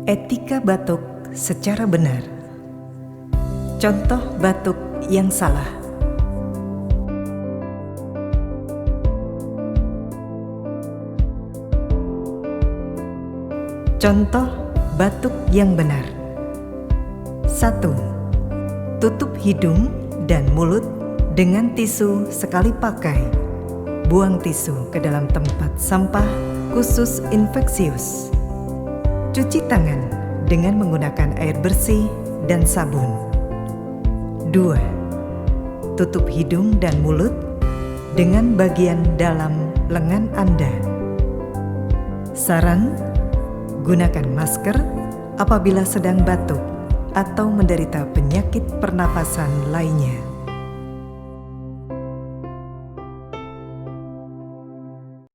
Etika batuk secara benar. Contoh batuk yang salah. Contoh batuk yang benar. 1. Tutup hidung dan mulut dengan tisu sekali pakai. Buang tisu ke dalam tempat sampah khusus infeksius. Cuci tangan dengan menggunakan air bersih dan sabun. 2. Tutup hidung dan mulut dengan bagian dalam lengan Anda. Saran: gunakan masker apabila sedang batuk atau menderita penyakit pernapasan lainnya.